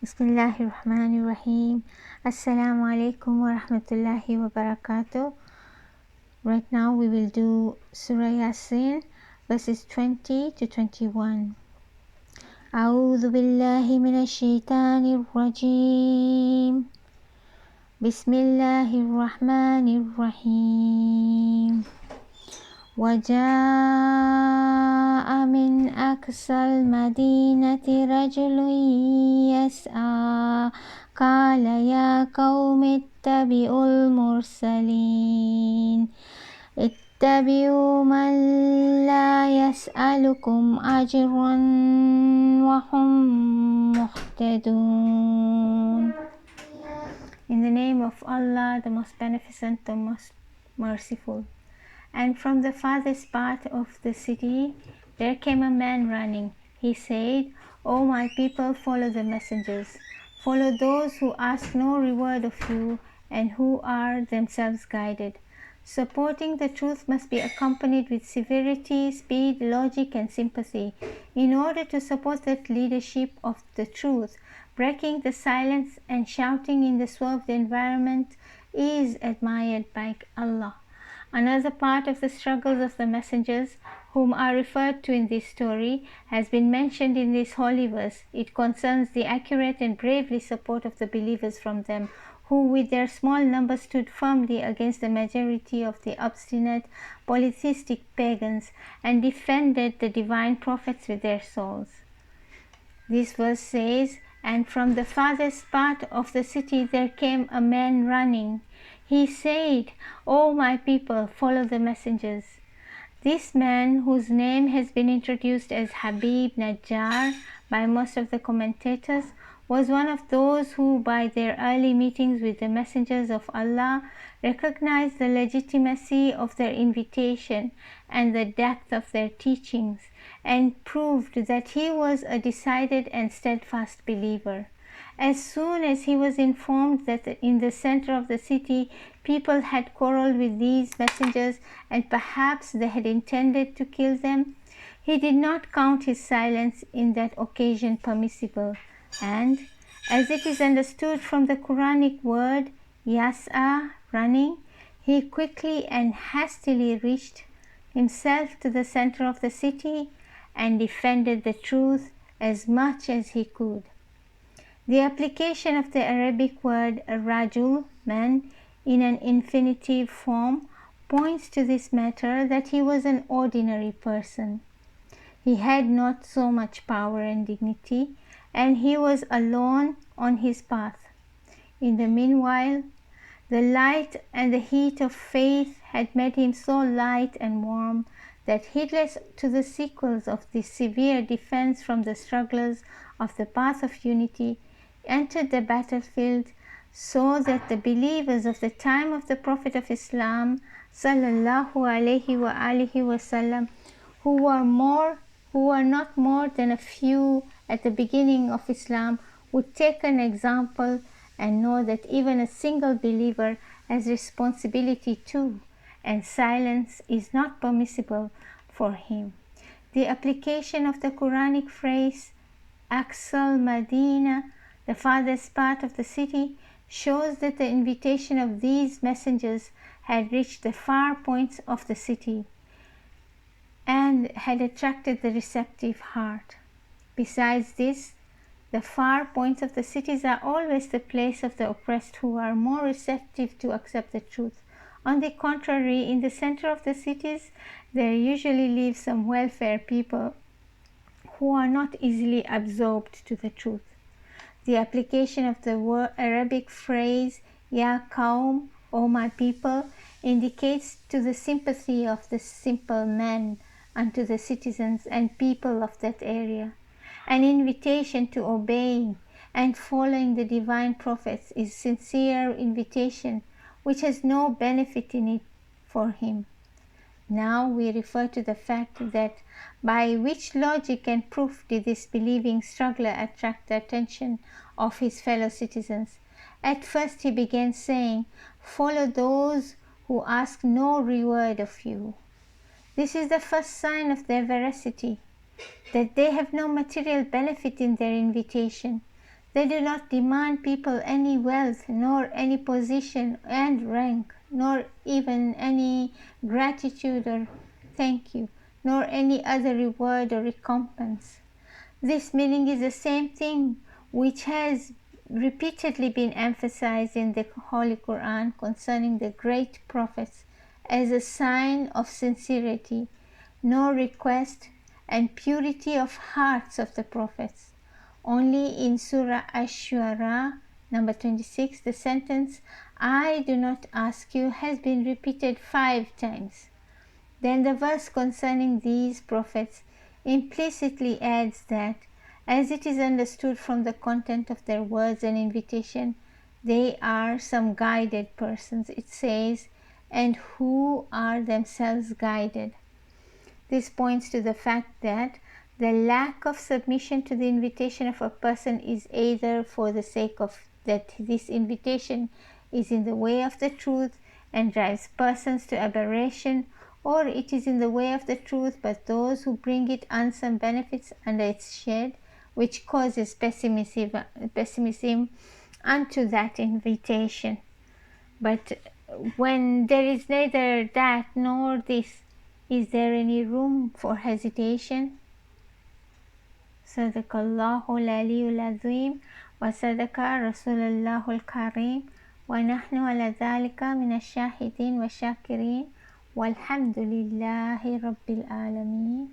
Bismillahirrahmanirrahim. Assalamu alaikum wa rahmatullahi wa barakatuh. Right now we will do Sura Yasin verses 20 to 21. A'udhu billahi minash shaitanir rajim. Bismillahirrahmanirrahim. وجاء من أقصى المدينة رجل يسعى قال يا قوم اتبعوا المرسلين اتبعوا من لا يسألكم أجرا وهم مهتدون. In the name of Allah, the most beneficent, the most merciful. And from the farthest part of the city there came a man running. He said, O my people, follow the messengers. Follow those who ask no reward of you and who are themselves guided. Supporting the truth must be accompanied with severity, speed, logic, and sympathy. In order to support that leadership of the truth, breaking the silence and shouting in the swerved environment is admired by Allah. Another part of the struggles of the messengers, whom are referred to in this story, has been mentioned in this holy verse. It concerns the accurate and bravely support of the believers from them, who with their small number stood firmly against the majority of the obstinate polytheistic pagans and defended the divine prophets with their souls. This verse says, and from the farthest part of the city there came a man running. He said, O my people, follow the messengers. This man, whose name has been introduced as Habib Najjar by most of the commentators, was one of those who by their early meetings with the messengers of Allah recognized the legitimacy of their invitation and the depth of their teachings, and proved that he was a decided and steadfast believer. As soon as he was informed that in the center of the city people had quarreled with these messengers and perhaps they had intended to kill them, he did not count his silence in that occasion permissible, and, as it is understood from the Quranic word yas'a, running, he quickly and hastily reached himself to the center of the city and defended the truth as much as he could. The application of the Arabic word rajul, man, in an infinitive form points to this matter, that he was an ordinary person. He had not so much power and dignity, and he was alone on his path. In the meanwhile, the light and the heat of faith had made him so light and warm that, heedless to the sequels of this severe defense from the strugglers of the path of unity, entered the battlefield, so that the believers of the time of the Prophet of Islam sallallahu alaihi wasallam, who were not more than a few at the beginning of Islam, would take an example and know that even a single believer has responsibility too, and silence is not permissible for him. The application of the Quranic phrase Aqsal Madina, the farthest part of the city, shows that the invitation of these messengers had reached the far points of the city and had attracted the receptive heart. Besides this, the far points of the cities are always the place of the oppressed, who are more receptive to accept the truth. On the contrary, in the center of the cities there usually live some welfare people who are not easily absorbed to the truth. The application of the Arabic phrase Ya Qaum, O my people, indicates to the sympathy of the simple man unto the citizens and people of that area. An invitation to obeying and following the divine prophets is sincere invitation which has no benefit in it for him. Now we refer to the fact that by which logic and proof did this believing struggler attract the attention of his fellow citizens. At first he began saying, follow those who ask no reward of you. This is the first sign of their veracity, that they have no material benefit in their invitation. They do not demand people any wealth, nor any position and rank, nor even any gratitude or thank you, nor any other reward or recompense. This meaning is the same thing which has repeatedly been emphasized in the Holy Quran concerning the great prophets as a sign of sincerity, no request, and purity of hearts of the prophets. Only in Surah Ash-Shu'ara, number 26, the sentence, "I do not ask you," has been repeated 5 times. Then the verse concerning these prophets implicitly adds that, as it is understood from the content of their words and invitation, they are some guided persons. It says, "and who are themselves guided." This points to the fact that the lack of submission to the invitation of a person is either for the sake of that this invitation is in the way of the truth and drives persons to aberration, or it is in the way of the truth but those who bring it earn some benefits under its shade, which causes pessimism unto that invitation. But when there is neither that nor this, is there any room for hesitation? صدق الله العلي العظيم وصدق رسول الله الكريم ونحن على ذلك من الشاهدين والشاكرين والحمد لله رب العالمين.